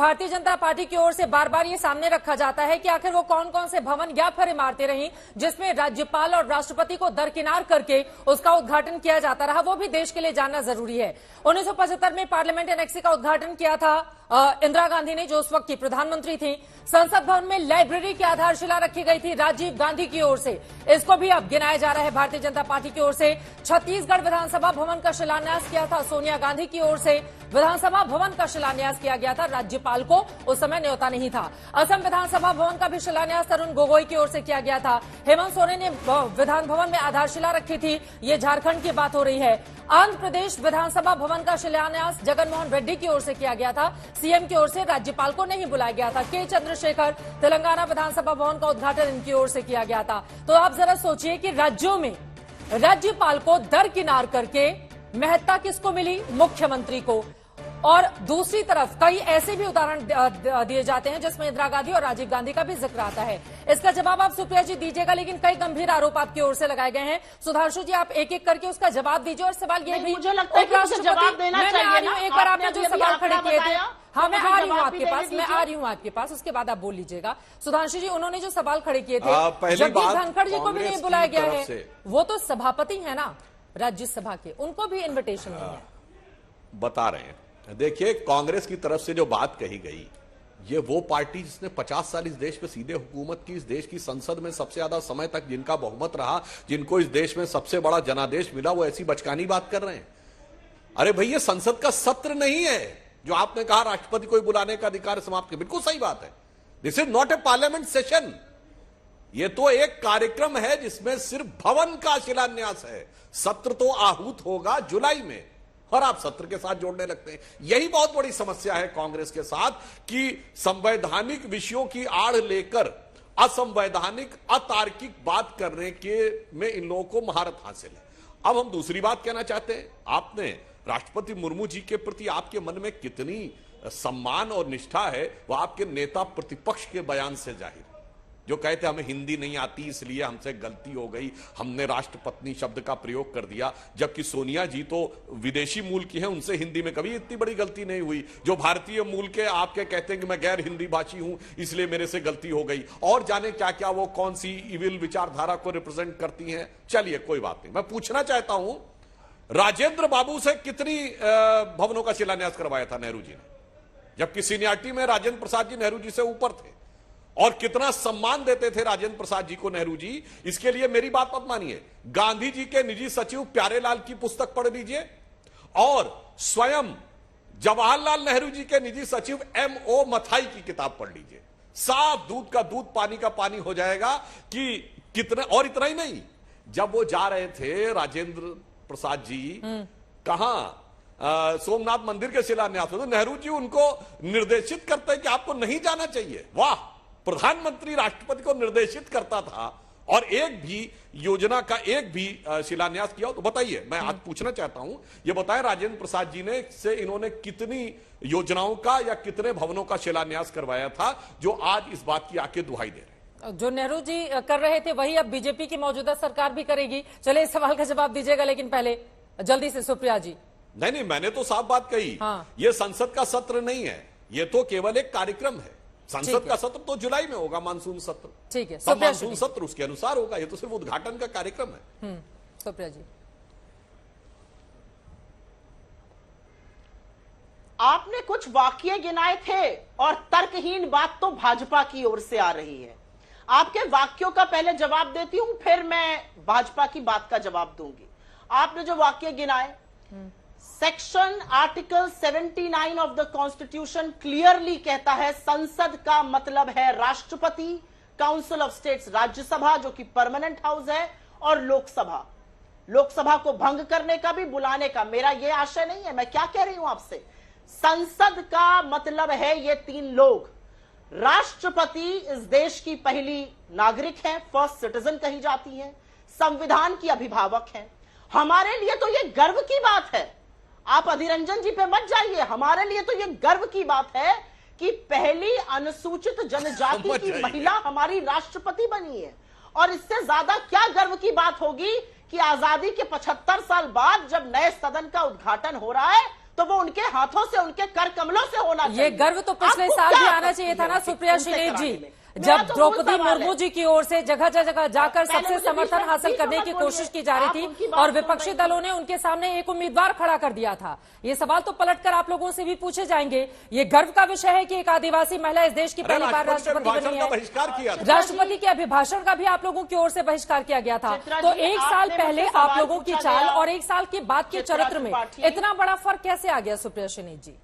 Bharatiya Janata party की ओर से बार बार ये सामने रखा जाता है कि आखिर वो कौन कौन से भवन या फिर इमारतें रही जिसमें राज्यपाल और राष्ट्रपति को दरकिनार करके उसका उद्घाटन किया जाता रहा, वो भी देश के लिए जानना जरूरी है। 1975 में पार्लियामेंट एनेक्सी का उद्घाटन किया था इंदिरा गांधी ने, जो उस वक्त की प्रधानमंत्री थी। संसद भवन में लाइब्रेरी की आधारशिला रखी गई थी राजीव गांधी की ओर से, इसको भी अब गिनाया जा रहा है भारतीय जनता पार्टी की ओर से। छत्तीसगढ़ विधानसभा भवन का शिलान्यास किया था सोनिया गांधी की ओर से। विधानसभा भवन का शिलान्यास किया गया था, राज्यपाल को उस समय न्योता नहीं था। असम विधानसभा भवन का भी शिलान्यास तरुण गोगोई की ओर से किया गया था। हेमंत सोरेन ने विधान भवन में आधारशिला रखी थी, ये झारखंड की बात हो रही है। आंध्र प्रदेश विधानसभा भवन का शिलान्यास जगनमोहन रेड्डी की ओर से किया गया था, सीएम की ओर से, राज्यपाल को नहीं बुलाया गया था। के चंद्रशेखर तेलंगाना विधानसभा भवन का उद्घाटन इनकी ओर से किया गया था। तो आप जरा सोचिए कि राज्यों में राज्यपाल को दरकिनार करके महत्ता किसको मिली? मुख्यमंत्री को। और दूसरी तरफ कई ऐसे भी उदाहरण दिए जाते हैं जिसमें इंदिरा गांधी और राजीव गांधी का भी जिक्र आता है। इसका जवाब आप सुप्रिया जी दीजिएगा, लेकिन कई गंभीर आरोप आपकी ओर से लगाए गए हैं। सुधांशु जी, आप एक एक करके उसका जवाब दीजिए। और सवाल ये भी, मुझे लगता है कि जवाब देना चाहिए ना। एक बार आपने जो सवाल खड़े किए थे, हाँ मैं आ रही हूँ आपके पास, मैं आ रही हूँ आपके पास, उसके बाद आप बोल लीजिएगा। सुधांशु जी, उन्होंने जो सवाल खड़े किए थे, जगदीप धनखड़ जी को भी नहीं बुलाया गया है, वो तो सभापति है ना राज्यसभा के, उनको भी इन्विटेशन नहीं है। बता रहे हैं, देखिए कांग्रेस की तरफ से जो बात कही गई, ये वो पार्टी जिसने 50 साल इस देश पे सीधे हुकूमत की, इस देश की संसद में सबसे ज्यादा समय तक जिनका बहुमत रहा, जिनको इस देश में सबसे बड़ा जनादेश मिला, वो ऐसी बचकानी बात कर रहे हैं। अरे भाई, ये संसद का सत्र नहीं है जो आपने कहा राष्ट्रपति को बुलाने का अधिकार समाप्त किया। बिल्कुल सही बात है, this is not a parliament session. ये तो एक कार्यक्रम है जिसमें सिर्फ भवन का शिलान्यास है। सत्र तो आहूत होगा जुलाई में, और आप सत्र के साथ जोड़ने लगते हैं। यही बहुत बड़ी समस्या है कांग्रेस के साथ कि संवैधानिक विषयों की आड़ लेकर असंवैधानिक अतार्किक बात करने के में इन लोगों को महारत हासिल है। अब हम दूसरी बात कहना चाहते हैं, आपने राष्ट्रपति मुर्मू जी के प्रति आपके मन में कितनी सम्मान और निष्ठा है, वह आपके नेता प्रतिपक्ष के बयान से जाहिर, जो कहते हमें हिंदी नहीं आती इसलिए हमसे गलती हो गई, हमने राष्ट्रपत्नी शब्द का प्रयोग कर दिया। जबकि सोनिया जी तो विदेशी मूल की हैं, उनसे हिंदी में कभी इतनी बड़ी गलती नहीं हुई। जो भारतीय मूल के आपके कहते हैं कि मैं गैर हिंदी भाषी हूं इसलिए मेरे से गलती हो गई, और जाने क्या क्या वो कौन सी इविल विचारधारा को रिप्रेजेंट करती हैं। चलिए कोई बात नहीं, मैं पूछना चाहता हूं, राजेंद्र बाबू से कितनी भवनों का शिलान्यास करवाया था नेहरू जी ने, जबकि सीनियरिटी में राजेंद्र प्रसाद जी नेहरू जी से ऊपर थे, और कितना सम्मान देते थे राजेंद्र प्रसाद जी को नेहरू जी। इसके लिए मेरी बात मत मानिए, गांधी जी के निजी सचिव प्यारेलाल की पुस्तक पढ़ लीजिए, और स्वयं जवाहरलाल नेहरू जी के निजी सचिव M.O. मथाई की किताब पढ़ लीजिए। साफ दूध का दूध, पानी का पानी हो जाएगा कि कितना। और इतना ही नहीं, जब वो जा रहे थे राजेंद्र प्रसाद जी कहां सोमनाथ मंदिर के शिलान्यास में, तो नेहरू जी उनको निर्देशित करते हैं कि आपको नहीं जाना चाहिए। वाह, प्रधानमंत्री राष्ट्रपति को निर्देशित करता था और एक भी योजना का एक भी शिलान्यास किया हो तो बताइए। मैं आज पूछना चाहता हूं, ये बताएं राजेंद्र प्रसाद जी ने से इन्होंने कितनी योजनाओं का या कितने भवनों का शिलान्यास करवाया था जो आज इस बात की आके दुहाई दे रहे हैं। जो नेहरू जी कर रहे थे वही अब बीजेपी की मौजूदा सरकार भी करेगी। चले इस सवाल का जवाब दीजिएगा, लेकिन पहले जल्दी से सुप्रिया जी। नहीं, मैंने तो साफ बात कही। हाँ। ये संसद का सत्र नहीं है, ये तो केवल एक कार्यक्रम है। संसद का सत्र तो जुलाई में होगा, मानसून सत्र। ठीक है, सब मानसून सत्र उसके अनुसार होगा, ये तो सिर्फ उद्घाटन का कार्यक्रम है। सुप्रिया जी, आपने कुछ वाक्य गिनाए थे और तर्कहीन बात तो भाजपा की ओर से आ रही है। आपके वाक्यों का पहले जवाब देती हूं, फिर मैं भाजपा की बात का जवाब दूंगी। आपने जो वाक्य गिनाए, section article 79 of the constitution clearly कहता है संसद का मतलब है राष्ट्रपति, काउंसिल ऑफ स्टेट्स राज्यसभा जो कि परमानेंट हाउस है, और लोकसभा। लोकसभा को भंग करने का भी, बुलाने का मेरा यह आशय नहीं है। मैं क्या कह रही हूं आपसे, संसद का मतलब है ये तीन लोग। राष्ट्रपति इस देश की पहली नागरिक है, फर्स्ट सिटीजन कही जाती है, संविधान की अभिभावक है। हमारे लिए तो ये गर्व की बात है, आप अधिरंजन जी पे मत जाइए, हमारे लिए तो ये गर्व की बात है कि पहली अनुसूचित जनजाति की महिला हमारी राष्ट्रपति बनी है। और इससे ज्यादा क्या गर्व की बात होगी कि आजादी के 75 साल बाद जब नए सदन का उद्घाटन हो रहा है तो वो उनके हाथों से, उनके कर कमलों से होना चाहिए। ये गर्व तो पिछले आपको साल क्या भी आना आपत्ति चाहिए था है ना सुप्रिया उनसे श्रीनेत कराने जी, में? जब मेरा तो मूल द्रौपदी सवाल मुर्मू है। जी की ओर से जगह जगह जाकर पहले सबसे मुझे समर्थन बीच हासिल में करने मत की बोलिए। कोशिश की जा रही आप थी उनकी बात और सुन विपक्षी रही दलों ने उनके सामने एक उम्मीदवार खड़ा कर दिया था। ये सवाल तो पलटकर आप लोगों से भी पूछे जाएंगे। ये गर्व का विषय है कि एक आदिवासी महिला इस देश की पहली बार राष्ट्रपति बनी है। बहिष्कार किया था। राष्ट्रपति के अभिभाषण का भी आप लोगों की ओर से बहिष्कार किया गया था। चित्रा तो जी, एक साल आपने पहले मुझसे आप सवाल लोगों की पूछा चाल गया। और एक साल के बाद के चित्रा चरित्र में त्रिपाठी। इतना बड़ा फर्क कैसे आ गया सुप्रिया श्रीनेत जी?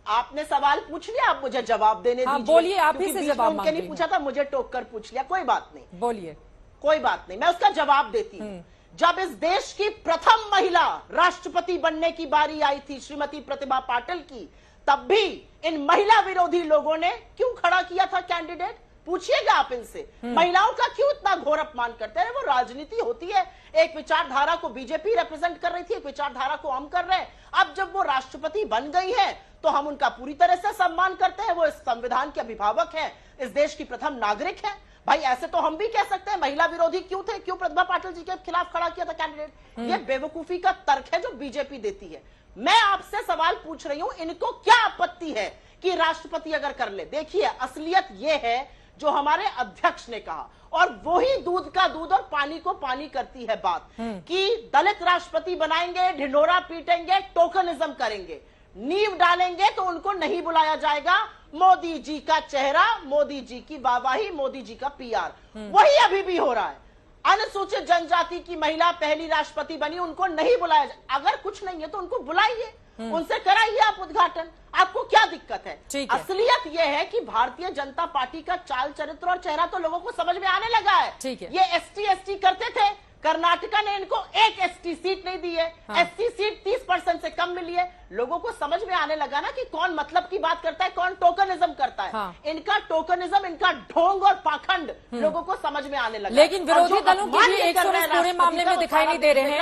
आपने सवाल पूछ लिया, आप मुझे जवाब देने हाँ, दीजिए। बोलिए, आप ही क्योंकि से बीच में जवाब उनके मांग नहीं रही पूछा था, मुझे टोक कर पूछ लिया। कोई बात नहीं, बोलिए। कोई बात नहीं, मैं उसका जवाब देती हूं। जब इस देश की प्रथम महिला राष्ट्रपति बनने की बारी आई थी, श्रीमती प्रतिभा पाटिल की, तब भी इन महिला विरोधी लोगों ने क्यों खड़ा किया था कैंडिडेट? पूछिएगा आप इनसे। महिलाओं का क्यों इतना घोर अपमान करते हैं? वो राजनीति होती है। एक विचारधारा को बीजेपी रिप्रेजेंट कर रही थी, एक विचारधारा को हम कर रहे हैं। अब जब वो राष्ट्रपति बन गई है तो हम उनका पूरी तरह से सम्मान करते हैं। वो इस संविधान के अभिभावक हैं, इस देश की प्रथम नागरिक हैं। भाई ऐसे तो हम भी कह सकते हैं महिला विरोधी क्यों थे, क्यों प्रतिभा पाटिल जी के खिलाफ खड़ा किया था कैंडिडेट। ये बेवकूफी का तर्क है जो बीजेपी देती है। मैं आपसे सवाल पूछ रही हूं, इनको क्या आपत्ति है कि राष्ट्रपति अगर कर ले? देखिए, असलियत ये है जो हमारे अध्यक्ष ने कहा, और वही दूध का दूध और पानी को पानी करती है बात कि दलित राष्ट्रपति बनाएंगे, ढिंढोरा पीटेंगे, टोकनिज्म करेंगे, नींव डालेंगे तो उनको नहीं बुलाया जाएगा। मोदी जी का चेहरा, मोदी जी की वाहवाही, मोदी जी का पीआर, वही अभी भी हो रहा है। अनुसूचित जनजाति की महिला पहली राष्ट्रपति बनी, उनको नहीं बुलाया अगर कुछ नहीं है तो उनको बुलाइए, उनसे कराइए आप उद्घाटन। आपको क्या दिक्कत है? ठीक है। असलियत यह है कि भारतीय जनता पार्टी का चाल चरित्र और चेहरा तो लोगों को समझ में आने लगा है। ठीक है। ये एसटी करते थे, कर्नाटका ने इनको एक एसटी सीट नहीं दी है। हाँ। एससी सीट 30% से कम मिली है। लोगों को समझ में आने लगा ना कि कौन मतलब की बात करता है, कौन टोकनिज्म करता है। हाँ। इनका टोकनिज्म, इनका ढोंग और पाखंड लोगों को समझ में आने लगा। लेकिन और विरोधी जो दलों की अपमान भी ये एक कर रहे हैं पूरे राष्ट्रपति मामले का, में वो दिखाई सारा नहीं दे रहे हैं।